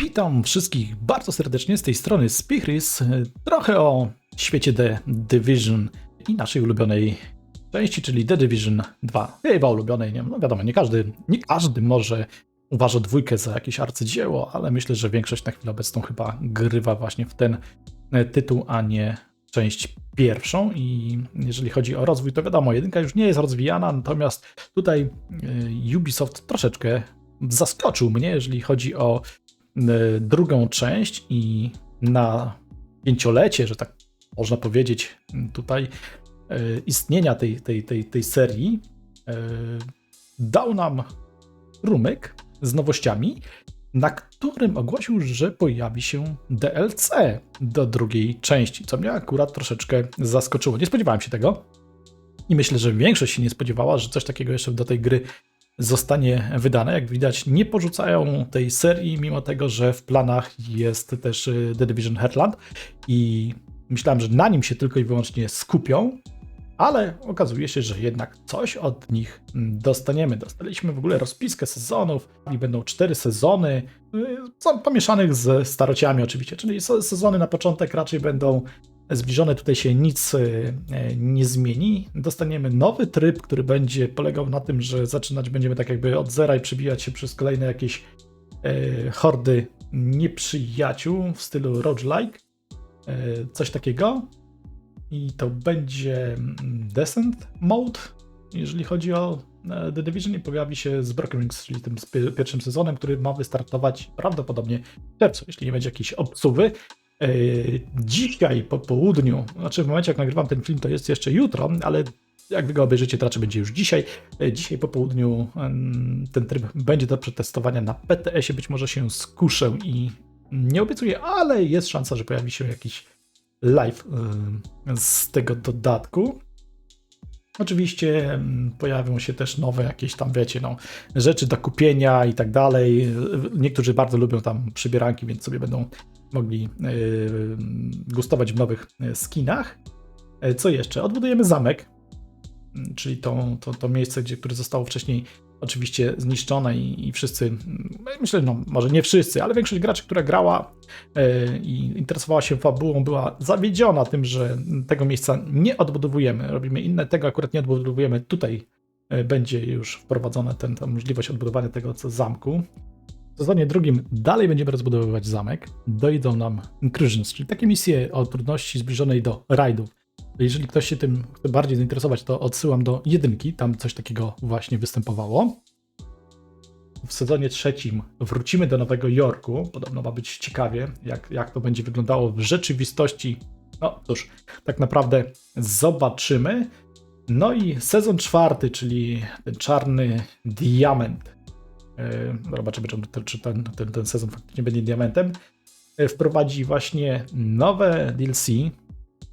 Witam wszystkich bardzo serdecznie z tej strony Spichris. Trochę o świecie The Division i naszej ulubionej części, czyli The Division 2. Chyba ulubionej, nie? No wiadomo, nie każdy może uważa dwójkę za jakieś arcydzieło, ale myślę, że większość na chwilę obecną chyba grywa właśnie w ten tytuł, a nie część pierwszą. I jeżeli chodzi o rozwój, to wiadomo, jedynka już nie jest rozwijana, natomiast tutaj Ubisoft troszeczkę zaskoczył mnie, jeżeli chodzi o drugą część i na pięciolecie, że tak można powiedzieć, tutaj istnienia tej serii dał nam rumyk z nowościami, na którym ogłosił, że pojawi się DLC do drugiej części, co mnie akurat troszeczkę zaskoczyło. Nie spodziewałem się tego i myślę, że większość się nie spodziewała, że coś takiego jeszcze do tej gry zostanie wydane. Jak widać, nie porzucają tej serii, mimo tego, że w planach jest też The Division Heartland i myślałem, że na nim się tylko i wyłącznie skupią, ale okazuje się, że jednak coś od nich dostaniemy. Dostaliśmy w ogóle rozpiskę sezonów i będą 4 sezony, pomieszanych ze starociami oczywiście, czyli sezony na początek raczej będą zbliżone, tutaj się nic nie zmieni. Dostaniemy nowy tryb, który będzie polegał na tym, że zaczynać będziemy tak jakby od zera i przebijać się przez kolejne jakieś hordy nieprzyjaciół w stylu roguelike, coś takiego. I to będzie Descent Mode, jeżeli chodzi o The Division, i pojawi się z Broken Wings, czyli tym pierwszym sezonem, który ma wystartować prawdopodobnie w czerwcu, jeśli nie będzie jakiejś obsuwy. Dzisiaj po południu, znaczy w momencie jak nagrywam ten film to jest jeszcze jutro, ale jak wy go obejrzycie to raczej będzie już dzisiaj. Dzisiaj po południu ten tryb będzie do przetestowania na PTS-ie, być może się skuszę i nie obiecuję, ale jest szansa, że pojawi się jakiś live z tego dodatku. Oczywiście pojawią się też nowe jakieś tam, wiecie, rzeczy do kupienia i tak dalej. Niektórzy bardzo lubią tam przybieranki, więc sobie będą mogli gustować w nowych skinach. Co jeszcze? Odbudujemy zamek, czyli to miejsce, które zostało wcześniej oczywiście zniszczone i wszyscy, myślę, może nie wszyscy, ale większość graczy, która grała i interesowała się fabułą, była zawiedziona tym, że tego miejsca nie odbudowujemy. Robimy inne, tego akurat nie odbudowujemy. Tutaj będzie już wprowadzona ta możliwość odbudowania tego zamku. W sezonie drugim dalej będziemy rozbudowywać zamek. Dojdą nam incursions, czyli takie misje o trudności zbliżonej do rajdów. Jeżeli ktoś się tym chce bardziej zainteresować, to odsyłam do jedynki, tam coś takiego właśnie występowało. W sezonie trzecim wrócimy do Nowego Jorku. Podobno ma być ciekawie, jak to będzie wyglądało w rzeczywistości. No cóż, tak naprawdę zobaczymy. No i sezon czwarty, czyli ten czarny diament. Zobaczymy, czy ten sezon faktycznie będzie diamentem. Wprowadzi właśnie nowe DLC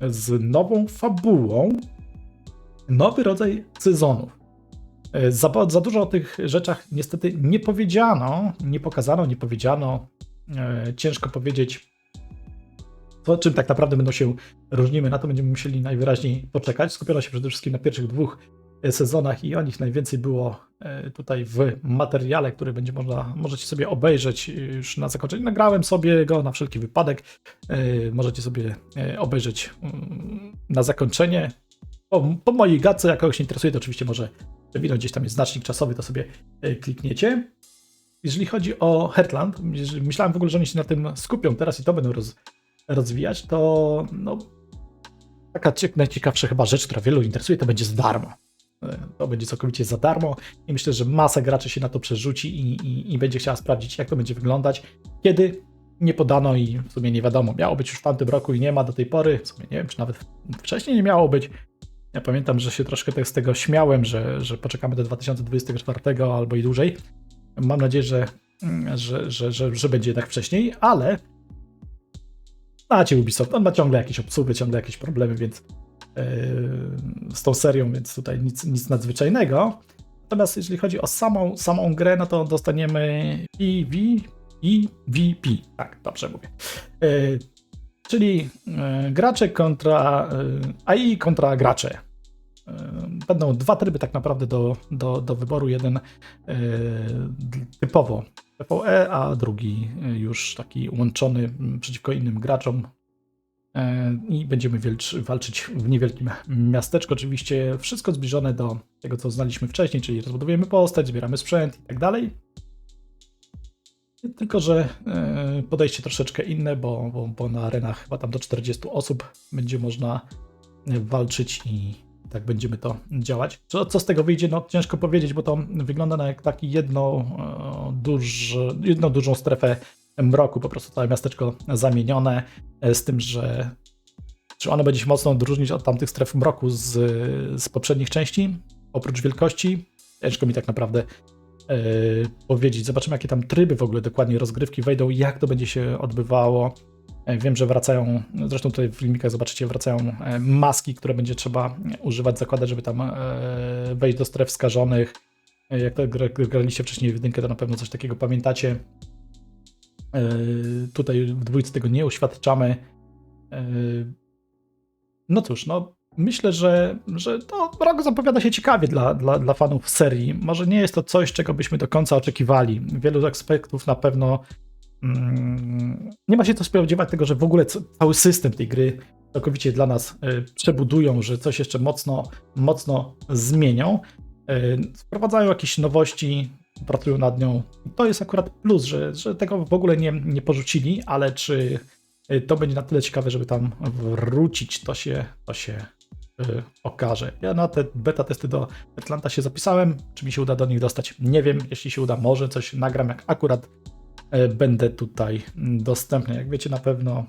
z nową fabułą, nowy rodzaj sezonów. Za dużo o tych rzeczach niestety nie powiedziano, nie pokazano, nie powiedziano. Ciężko powiedzieć, czym tak naprawdę będą się różnimy. Na to będziemy musieli najwyraźniej poczekać. Skupiono się przede wszystkim na pierwszych 2 sezonach i o nich najwięcej było tutaj w materiale, który możecie sobie obejrzeć już na zakończenie. Nagrałem sobie go na wszelki wypadek. Możecie sobie obejrzeć na zakończenie. Po mojej gadce, jak kogoś interesuje, to oczywiście może przewinąć, gdzieś tam jest znacznik czasowy, to sobie klikniecie. Jeżeli chodzi o Heartland, myślałem w ogóle, że oni się na tym skupią teraz i to będą rozwijać, to taka najciekawsza chyba rzecz, która wielu interesuje, to będzie za darmo. To będzie całkowicie za darmo i myślę, że masa graczy się na to przerzuci i będzie chciała sprawdzić, jak to będzie wyglądać, kiedy nie podano i w sumie nie wiadomo. Miało być już w tamtym roku i nie ma do tej pory. W sumie nie wiem, czy nawet wcześniej nie miało być. Ja pamiętam, że się troszkę z tego śmiałem, że poczekamy do 2024 albo i dłużej. Mam nadzieję, że będzie jednak wcześniej, ale znacie Ubisoft, on ma ciągle jakieś obsuwy, ciągle jakieś problemy, więc z tą serią, więc tutaj nic nadzwyczajnego. Natomiast jeżeli chodzi o samą grę, no to dostaniemy PvP, tak, dobrze mówię. Czyli gracze kontra AI kontra gracze. Będą 2 tryby tak naprawdę do wyboru. Jeden typowo PvE, a drugi już taki łączony przeciwko innym graczom. I będziemy walczyć w niewielkim miasteczku. Oczywiście wszystko zbliżone do tego, co znaliśmy wcześniej, czyli rozbudowujemy postać, zbieramy sprzęt i tak dalej. Tylko że podejście troszeczkę inne, bo na arenach chyba tam do 40 osób będzie można walczyć i tak będziemy to działać. Co z tego wyjdzie? No ciężko powiedzieć, bo to wygląda na jak taki jedną dużą strefę mroku, po prostu całe miasteczko zamienione, z tym, że czy one będzie się mocno odróżnić od tamtych stref mroku z poprzednich części, oprócz wielkości. Ciężko mi tak naprawdę powiedzieć. Zobaczymy, jakie tam tryby w ogóle dokładnie rozgrywki wejdą, jak to będzie się odbywało. Wiem, że wracają, zresztą tutaj w filmikach zobaczycie, wracają maski, które będzie trzeba używać, zakładać, żeby tam wejść do stref skażonych. Jak to graliście wcześniej w jedynkę, to na pewno coś takiego pamiętacie. Tutaj w dwójce tego nie uświadczamy. No cóż, no myślę, że to rok zapowiada się ciekawie dla fanów serii. Może nie jest to coś, czego byśmy do końca oczekiwali. Wielu aspektów na pewno nie ma się co spodziewać tego, że w ogóle cały system tej gry całkowicie dla nas przebudują, że coś jeszcze mocno zmienią. Wprowadzają jakieś nowości, pracują nad nią. To jest akurat plus, że tego w ogóle nie porzucili, ale czy to będzie na tyle ciekawe, żeby tam wrócić, to się okaże. Ja na te beta testy do Heartlanda się zapisałem. Czy mi się uda do nich dostać? Nie wiem. Jeśli się uda, może coś nagram, jak akurat będę tutaj dostępny. Jak wiecie, na pewno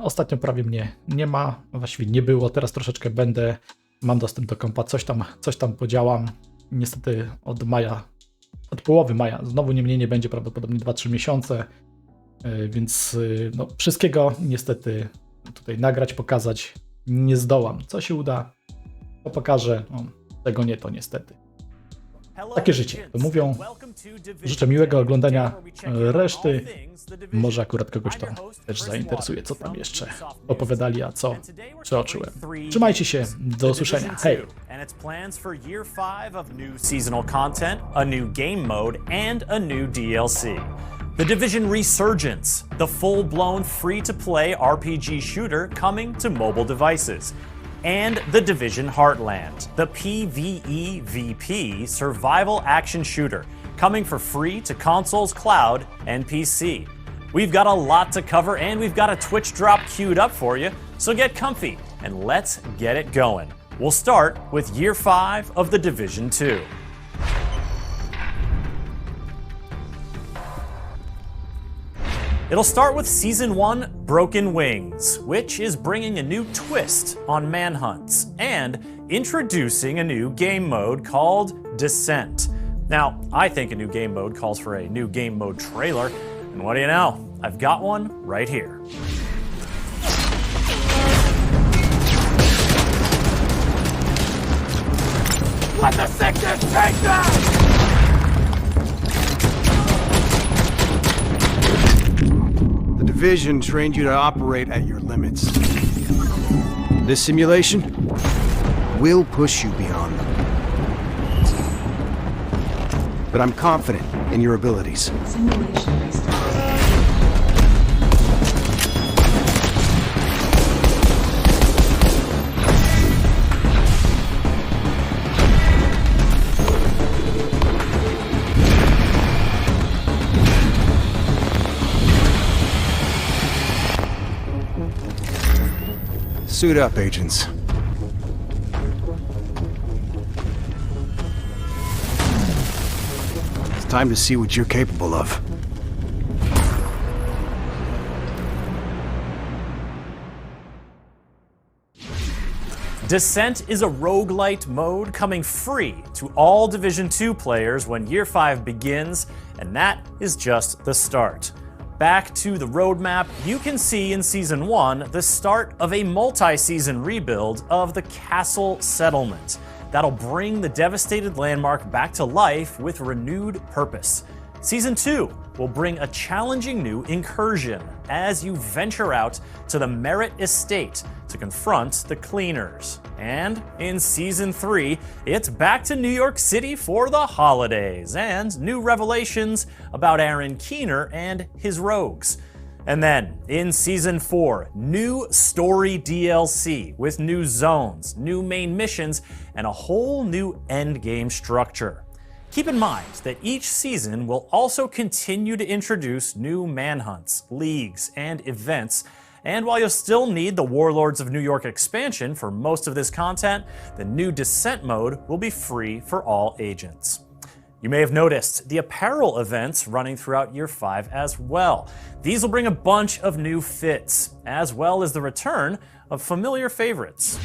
ostatnio prawie mnie nie ma, właściwie nie było. Teraz troszeczkę mam dostęp do kompa, coś tam podziałam. Niestety od połowy maja, znowu nie będzie, prawdopodobnie 2-3 miesiące, więc no, wszystkiego niestety tutaj nagrać, pokazać nie zdołam. Co się uda, to pokażę, no, tego nie, to niestety. Takie życie, to mówią. Życzę miłego oglądania reszty. Może akurat kogoś to też zainteresuje, co tam jeszcze opowiadali, a co przeoczyłem. Trzymajcie się, do usłyszenia. Hej! The Division Resurgence, the full-blown free-to-play RPG shooter coming to mobile devices. And the Division Heartland, the PvE-VP survival action shooter, coming for free to consoles, cloud, and PC. We've got a lot to cover, and we've got a Twitch drop queued up for you, so get comfy, and let's get it going. We'll start with Year 5 of the Division 2. It'll start with Season 1, Broken Wings, which is bringing a new twist on manhunts and introducing a new game mode called Descent. Now, I think a new game mode calls for a new game mode trailer, and what do you know? I've got one right here. Let the sickness take them! The Division trained you to operate at your limits. This simulation will push you beyond them. But I'm confident in your abilities. Simulation restart. Suit up, agents. It's time to see what you're capable of. Descent is a roguelite mode coming free to all Division 2 players when Year 5 begins, and that is just the start. Back to the roadmap, you can see in Season 1 the start of a multi-season rebuild of the Castle Settlement that'll bring the devastated landmark back to life with renewed purpose. Season 2 will bring a challenging new incursion as you venture out to the Merit Estate to confront the cleaners. And in Season 3, it's back to New York City for the holidays and new revelations about Aaron Keener and his rogues. And then, in Season 4, new story DLC with new zones, new main missions, and a whole new endgame structure. Keep in mind that each season will also continue to introduce new manhunts, leagues, and events, and while you'll still need the Warlords of New York expansion for most of this content, the new Descent mode will be free for all agents. You may have noticed the apparel events running throughout Year 5 as well. These will bring a bunch of new fits, as well as the return of familiar favorites.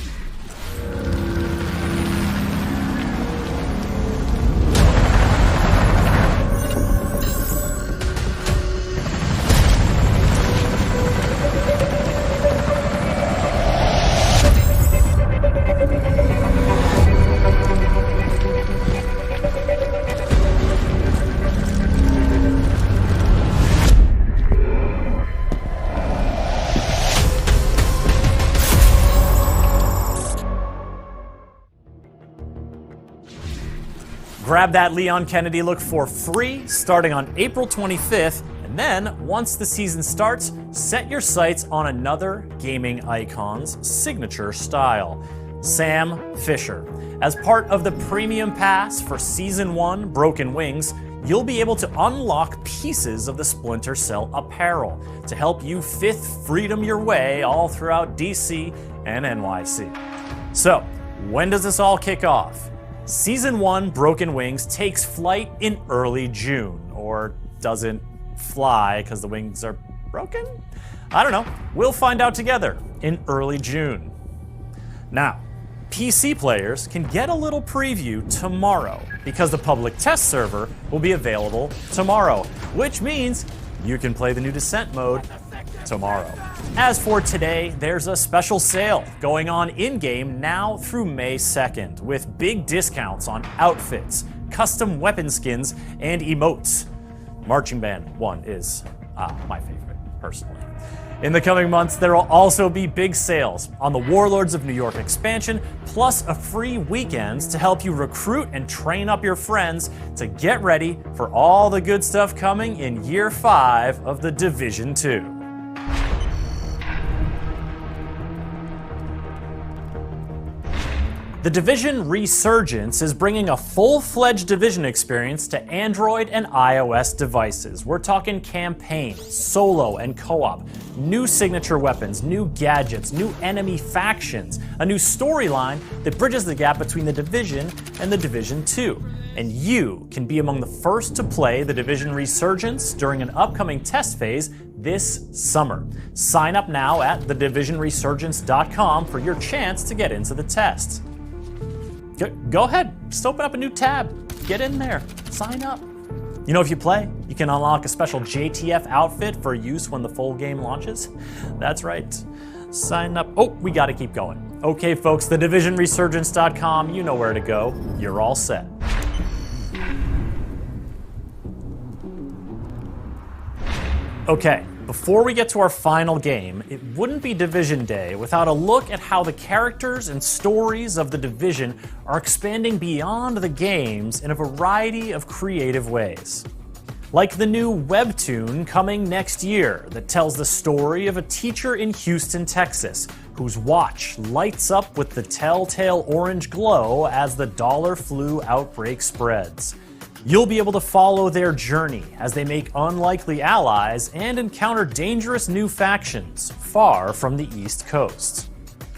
Grab that Leon Kennedy look for free starting on April 25th, and then once the season starts, set your sights on another gaming icon's signature style, Sam Fisher. As part of the premium pass for Season 1 Broken Wings, you'll be able to unlock pieces of the Splinter Cell apparel to help you Fifth Freedom your way all throughout DC and NYC. So, when does this all kick off? Season 1 Broken Wings takes flight in early June, or doesn't fly because the wings are broken? I don't know. We'll find out together in early June. Now, PC players can get a little preview tomorrow because the public test server will be available tomorrow, which means you can play the new Descent mode tomorrow. As for today, there's a special sale going on in-game now through May 2nd with big discounts on outfits, custom weapon skins, and emotes. Marching Band 1 is my favorite, personally. In the coming months, there will also be big sales on the Warlords of New York expansion, plus a free weekend to help you recruit and train up your friends to get ready for all the good stuff coming in Year 5 of the Division 2. The Division Resurgence is bringing a full-fledged Division experience to Android and iOS devices. We're talking campaign, solo, and co-op, new signature weapons, new gadgets, new enemy factions, a new storyline that bridges the gap between the Division and the Division 2. And you can be among the first to play the Division Resurgence during an upcoming test phase this summer. Sign up now at thedivisionresurgence.com for your chance to get into the test. Go ahead, just open up a new tab, get in there, sign up. You know, if you play, you can unlock a special JTF outfit for use when the full game launches. That's right, sign up. Oh, we gotta keep going. Okay folks, thedivisionresurgence.com, you know where to go, you're all set. Okay, before we get to our final game, it wouldn't be Division Day without a look at how the characters and stories of the Division are expanding beyond the games in a variety of creative ways. Like the new webtoon coming next year that tells the story of a teacher in Houston, Texas, whose watch lights up with the telltale orange glow as the dollar flu outbreak spreads. You'll be able to follow their journey as they make unlikely allies and encounter dangerous new factions far from the East Coast.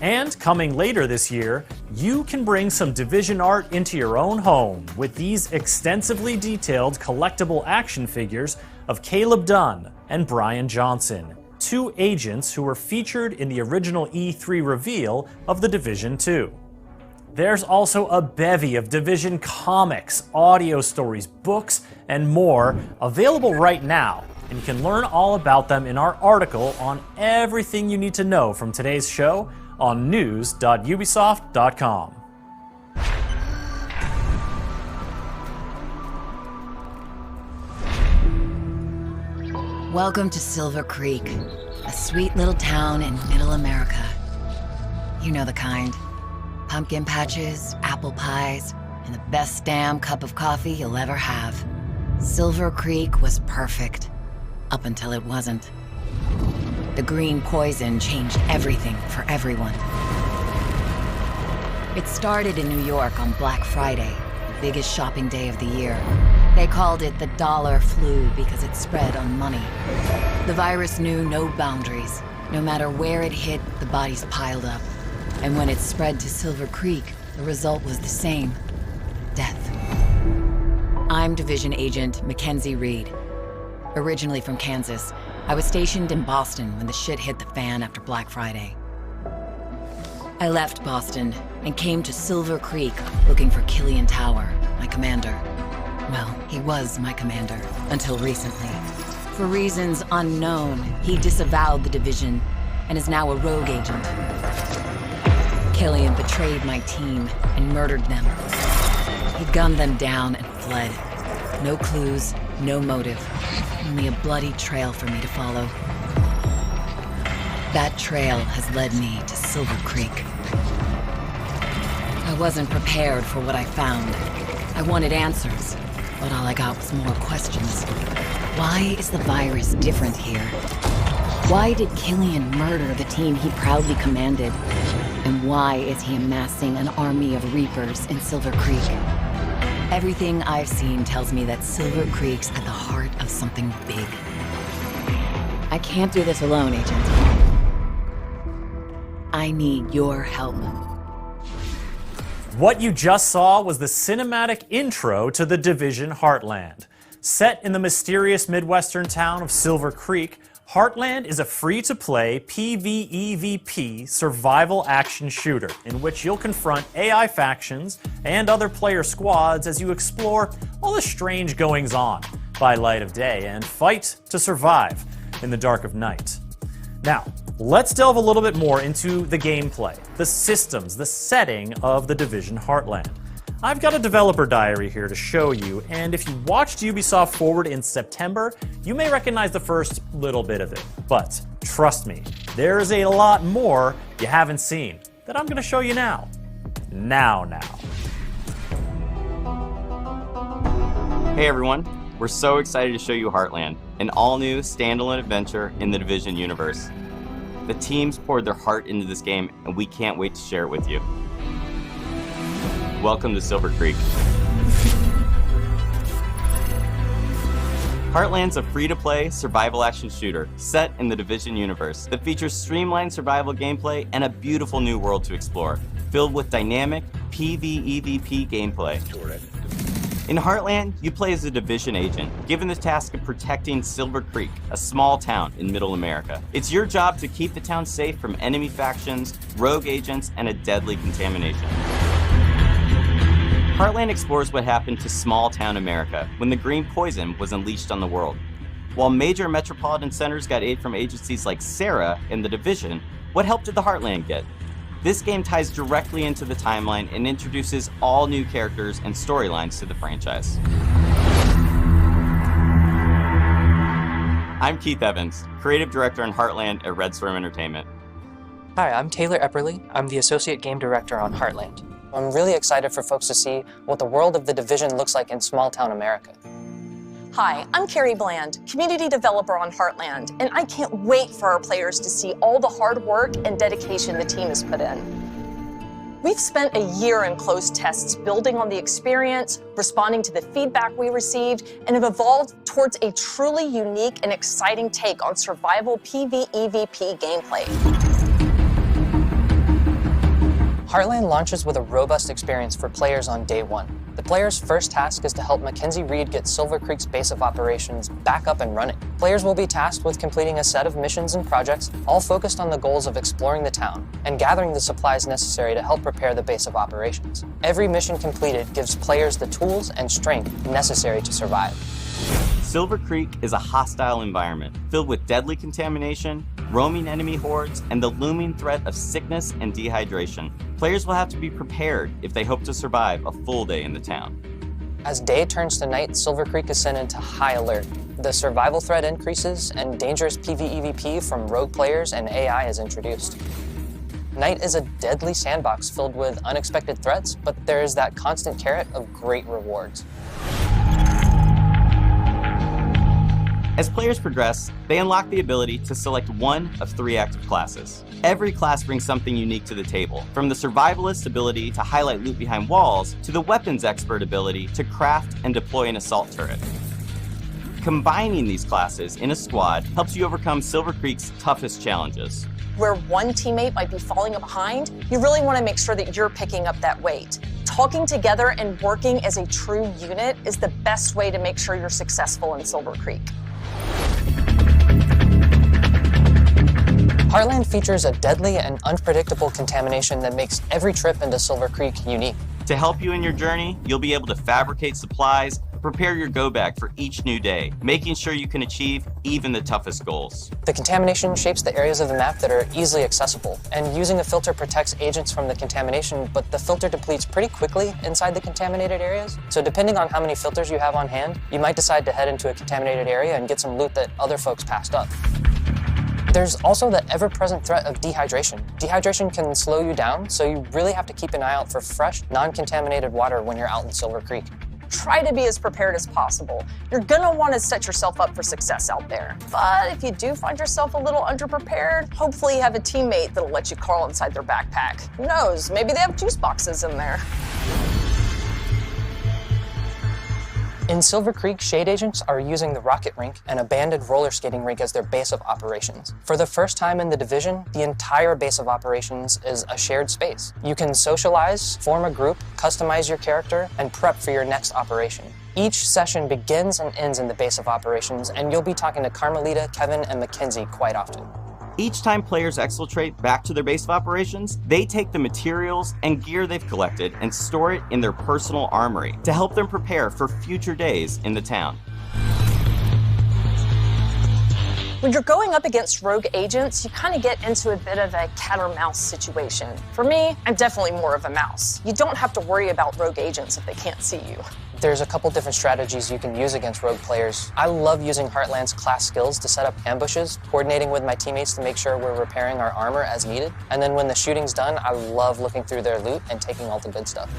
And coming later this year, you can bring some Division art into your own home with these extensively detailed collectible action figures of Caleb Dunn and Brian Johnson, two agents who were featured in the original E3 reveal of the Division 2. There's also a bevy of Division comics, audio stories, books, and more available right now, and you can learn all about them in our article on everything you need to know from today's show on news.ubisoft.com. Welcome to Silver Creek, a sweet little town in middle America. You know the kind. Pumpkin patches, apple pies, and the best damn cup of coffee you'll ever have. Silver Creek was perfect, up until it wasn't. The green poison changed everything for everyone. It started in New York on Black Friday, the biggest shopping day of the year. They called it the dollar flu because it spread on money. The virus knew no boundaries. No matter where it hit, the bodies piled up. And when it spread to Silver Creek, the result was the same: death. I'm Division Agent Mackenzie Reed. Originally from Kansas, I was stationed in Boston when the shit hit the fan after Black Friday. I left Boston and came to Silver Creek looking for Killian Tower, my commander. Well, he was my commander, until recently. For reasons unknown, he disavowed the Division and is now a rogue agent. Killian betrayed my team and murdered them. He gunned them down and fled. No clues, no motive, only a bloody trail for me to follow. That trail has led me to Silver Creek. I wasn't prepared for what I found. I wanted answers, but all I got was more questions. Why is the virus different here? Why did Killian murder the team he proudly commanded? And why is he amassing an army of Reapers in Silver Creek? Everything I've seen tells me that Silver Creek's at the heart of something big. I can't do this alone, Agent. I need your help. What you just saw was the cinematic intro to the Division Heartland. Set in the mysterious Midwestern town of Silver Creek, Heartland is a free-to-play PvEVP survival action shooter in which you'll confront AI factions and other player squads as you explore all the strange goings-on by light of day and fight to survive in the dark of night. Now, let's delve a little bit more into the gameplay, the systems, the setting of the Division Heartland. I've got a developer diary here to show you, and if you watched Ubisoft Forward in September, you may recognize the first little bit of it. But trust me, there's a lot more you haven't seen that I'm going to show you now. Now. Hey everyone, we're so excited to show you Heartland, an all-new standalone adventure in the Division universe. The teams poured their heart into this game, and we can't wait to share it with you. Welcome to Silver Creek. Heartland's a free-to-play survival action shooter set in the Division universe that features streamlined survival gameplay and a beautiful new world to explore, filled with dynamic PvEVP gameplay. In Heartland, you play as a Division agent, given the task of protecting Silver Creek, a small town in Middle America. It's your job to keep the town safe from enemy factions, rogue agents, and a deadly contamination. Heartland explores what happened to small-town America when the green poison was unleashed on the world. While major metropolitan centers got aid from agencies like SARA and the Division, what help did the Heartland get? This game ties directly into the timeline and introduces all new characters and storylines to the franchise. I'm Keith Evans, Creative Director on Heartland at Red Storm Entertainment. Hi, I'm Taylor Epperly. I'm the Associate Game Director on Heartland. I'm really excited for folks to see what the world of the Division looks like in small-town America. Hi, I'm Carrie Bland, Community Developer on Heartland, and I can't wait for our players to see all the hard work and dedication the team has put in. We've spent a year in closed tests building on the experience, responding to the feedback we received, and have evolved towards a truly unique and exciting take on survival PvEVP gameplay. Heartland launches with a robust experience for players on day one. The player's first task is to help Mackenzie Reed get Silver Creek's base of operations back up and running. Players will be tasked with completing a set of missions and projects, all focused on the goals of exploring the town and gathering the supplies necessary to help prepare the base of operations. Every mission completed gives players the tools and strength necessary to survive. Silver Creek is a hostile environment filled with deadly contamination, roaming enemy hordes, and the looming threat of sickness and dehydration. Players will have to be prepared if they hope to survive a full day in the town. As day turns to night, Silver Creek is sent into high alert. the survival threat increases, and dangerous PvEVP from rogue players and AI is introduced. Night is a deadly sandbox filled with unexpected threats, but there is that constant carrot of great rewards. As players progress, they unlock the ability to select one of 3 active classes. Every class brings something unique to the table, from the survivalist ability to highlight loot behind walls, to the weapons expert ability to craft and deploy an assault turret. Combining these classes in a squad helps you overcome Silver Creek's toughest challenges. Where one teammate might be falling behind, you really want to make sure that you're picking up that weight. Talking together and working as a true unit is the best way to make sure you're successful in Silver Creek. Heartland features a deadly and unpredictable contamination that makes every trip into Silver Creek unique. To help you in your journey, you'll be able to fabricate supplies, prepare your go bag for each new day, making sure you can achieve even the toughest goals. The contamination shapes the areas of the map that are easily accessible, and using a filter protects agents from the contamination, but the filter depletes pretty quickly inside the contaminated areas. So depending on how many filters you have on hand, you might decide to head into a contaminated area and get some loot that other folks passed up. There's also the ever-present threat of dehydration. Dehydration can slow you down, so you really have to keep an eye out for fresh, non-contaminated water when you're out in Silver Creek. Try to be as prepared as possible. You're gonna want to set yourself up for success out there. But if you do find yourself a little underprepared, hopefully you have a teammate that'll let you crawl inside their backpack. Who knows, maybe they have juice boxes in there. In Silver Creek, shade agents are using the rocket rink and abandoned roller skating rink as their base of operations. For the first time in the Division, the entire base of operations is a shared space. You can socialize, form a group, customize your character, and prep for your next operation. Each session begins and ends in the base of operations, and you'll be talking to Carmelita, Kevin, and Mackenzie quite often. Each time players exfiltrate back to their base of operations, they take the materials and gear they've collected and store it in their personal armory to help them prepare for future days in the town. When you're going up against rogue agents, you kind of get into a bit of a cat or mouse situation. For me, I'm definitely more of a mouse. You don't have to worry about rogue agents if they can't see you. There's a couple different strategies you can use against rogue players. I love using Heartland's class skills to set up ambushes, coordinating with my teammates to make sure we're repairing our armor as needed. And then when the shooting's done, I love looking through their loot and taking all the good stuff.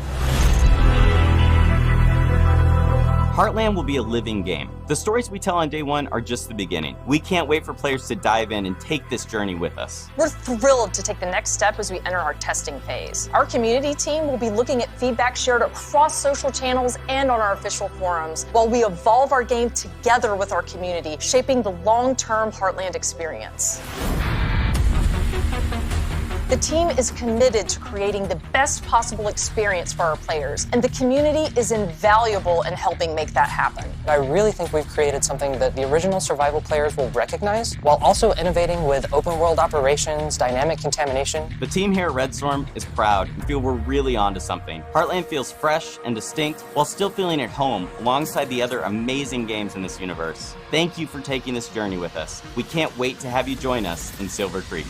Heartland will be a living game. The stories we tell on day one are just the beginning. We can't wait for players to dive in and take this journey with us. We're thrilled to take the next step as we enter our testing phase. Our community team will be looking at feedback shared across social channels and on our official forums, while we evolve our game together with our community, shaping the long-term Heartland experience. The team is committed to creating the best possible experience for our players, and the community is invaluable in helping make that happen. I really think we've created something that the original survival players will recognize, while also innovating with open world operations, dynamic contamination. The team here at Red Storm is proud and feel we're really onto something. Heartland feels fresh and distinct while still feeling at home alongside the other amazing games in this universe. Thank you for taking this journey with us. We can't wait to have you join us in Silver Creek.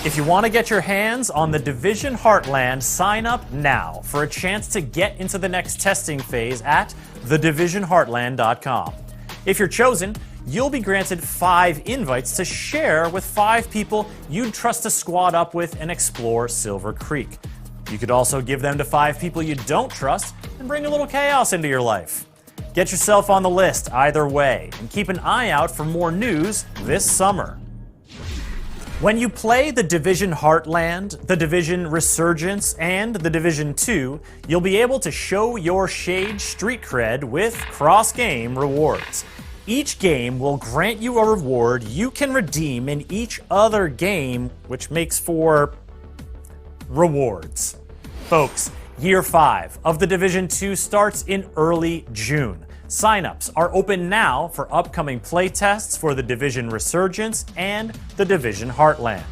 If you want to get your hands on the Division Heartland, sign up now for a chance to get into the next testing phase at thedivisionheartland.com. If you're chosen, you'll be granted 5 invites to share with 5 people you'd trust to squad up with and explore Silver Creek. You could also give them to 5 people you don't trust and bring a little chaos into your life. Get yourself on the list either way, and keep an eye out for more news this summer. When you play the Division Heartland, the Division Resurgence, and the Division 2, you'll be able to show your shade street cred with cross-game rewards. Each game will grant you a reward you can redeem in each other game, which makes for rewards. Folks, Year 5 of the Division 2 starts in early June. Signups are open now for upcoming playtests for the Division Resurgence and the Division Heartland.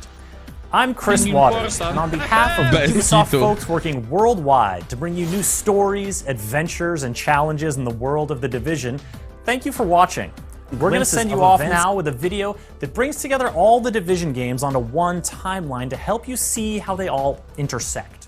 I'm Chris Waters, and on behalf of the Ubisoft folks working worldwide to bring you new stories, adventures, and challenges in the world of the Division, thank you for watching. We're going to send you off now with a video that brings together all the Division games onto one timeline to help you see how they all intersect.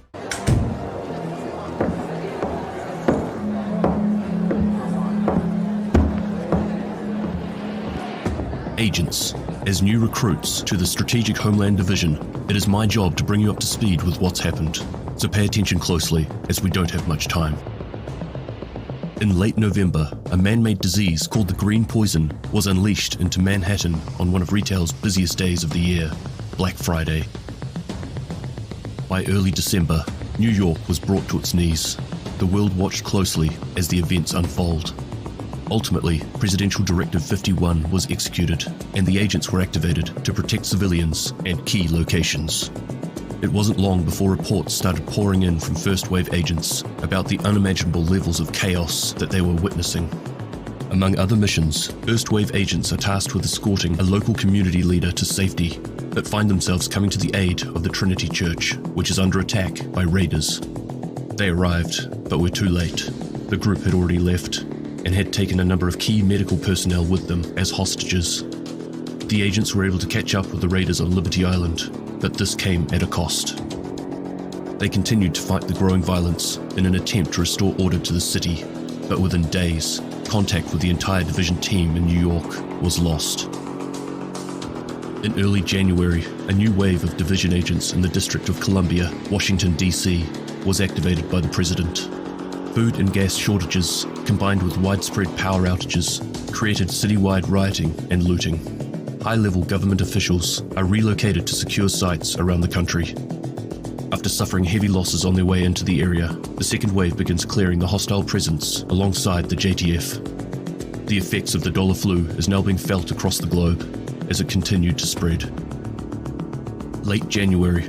Agents, as new recruits to the Strategic Homeland Division, it is my job to bring you up to speed with what's happened. So pay attention closely, as we don't have much time. In late November, a man-made disease called the green poison was unleashed into Manhattan on one of retail's busiest days of the year, Black Friday. By early December, New York was brought to its knees. The world watched closely as the events unfold. Ultimately, Presidential Directive 51 was executed, and the agents were activated to protect civilians and key locations. It wasn't long before reports started pouring in from first-wave agents about the unimaginable levels of chaos that they were witnessing. Among other missions, first-wave agents are tasked with escorting a local community leader to safety, but find themselves coming to the aid of the Trinity Church, which is under attack by raiders. They arrived, but were too late. The group had already left, and had taken a number of key medical personnel with them as hostages. The agents were able to catch up with the raiders on Liberty Island, but this came at a cost. They continued to fight the growing violence in an attempt to restore order to the city, but within days, contact with the entire Division team in New York was lost. In early January, a new wave of Division agents in the District of Columbia, Washington, D.C., was activated by the President. Food and gas shortages, combined with widespread power outages, created citywide rioting and looting. High-level government officials are relocated to secure sites around the country. After suffering heavy losses on their way into the area, the second wave begins clearing the hostile presence alongside the JTF. The effects of the dollar flu is now being felt across the globe as it continued to spread. Late January,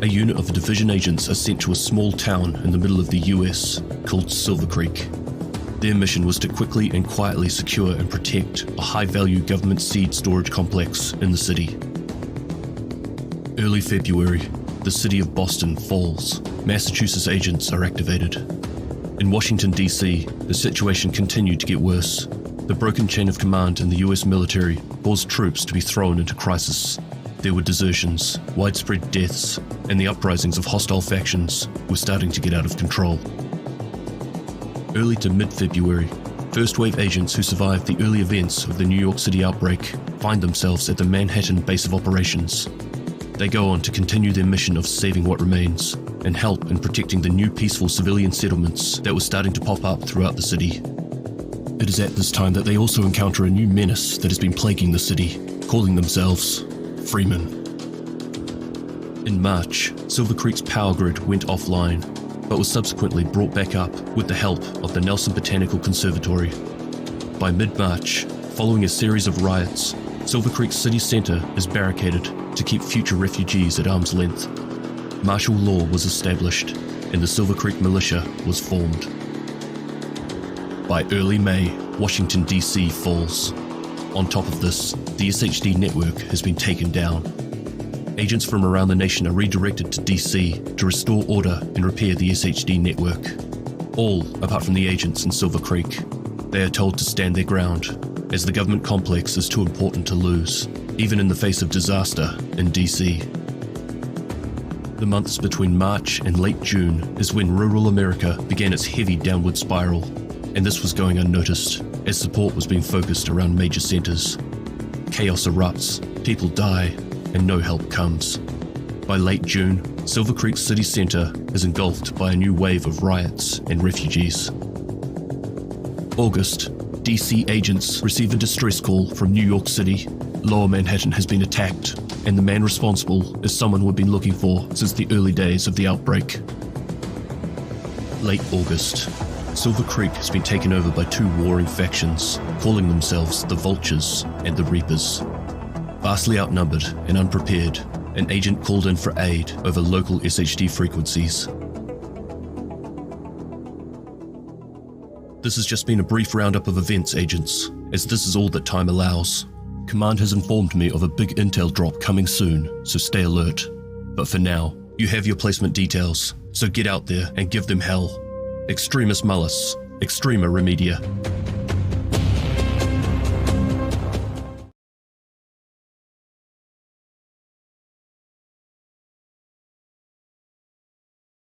a unit of Division agents are sent to a small town in the middle of the US called Silver Creek. Their mission was to quickly and quietly secure and protect a high-value government seed storage complex in the city. Early February, the city of Boston falls. Massachusetts agents are activated. In Washington, D.C., the situation continued to get worse. The broken chain of command in the US military caused troops to be thrown into crisis. There were desertions, widespread deaths, and the uprisings of hostile factions were starting to get out of control. Early to mid-February, first-wave agents who survived the early events of the New York City outbreak find themselves at the Manhattan base of operations. They go on to continue their mission of saving what remains and help in protecting the new peaceful civilian settlements that were starting to pop up throughout the city. It is at this time that they also encounter a new menace that has been plaguing the city, calling themselves Freemen. In March, Silver Creek's power grid went offline, but was subsequently brought back up with the help of the Nelson Botanical Conservatory. By mid-March, following a series of riots, Silver Creek city centre is barricaded to keep future refugees at arm's length. Martial law was established, and the Silver Creek militia was formed. By early May, Washington, D.C. falls. On top of this, the SHD network has been taken down. Agents from around the nation are redirected to D.C. to restore order and repair the SHD network. All apart from the agents in Silver Creek. They are told to stand their ground, as the government complex is too important to lose, even in the face of disaster in D.C. The months between March and late June is when rural America began its heavy downward spiral, and this was going unnoticed, as support was being focused around major centres. Chaos erupts, people die, and no help comes. By late June, Silver Creek city centre is engulfed by a new wave of riots and refugees. August, DC agents receive a distress call from New York City. Lower Manhattan has been attacked, and the man responsible is someone we've been looking for since the early days of the outbreak. Late August, Silver Creek has been taken over by two warring factions, calling themselves the Vultures and the Reapers. Vastly outnumbered and unprepared, an agent called in for aid over local SHD frequencies. This has just been a brief roundup of events, agents, as this is all that time allows. Command has informed me of a big intel drop coming soon, so stay alert. But for now, you have your placement details, so get out there and give them hell. Extremis Malus, Extrema Remedia.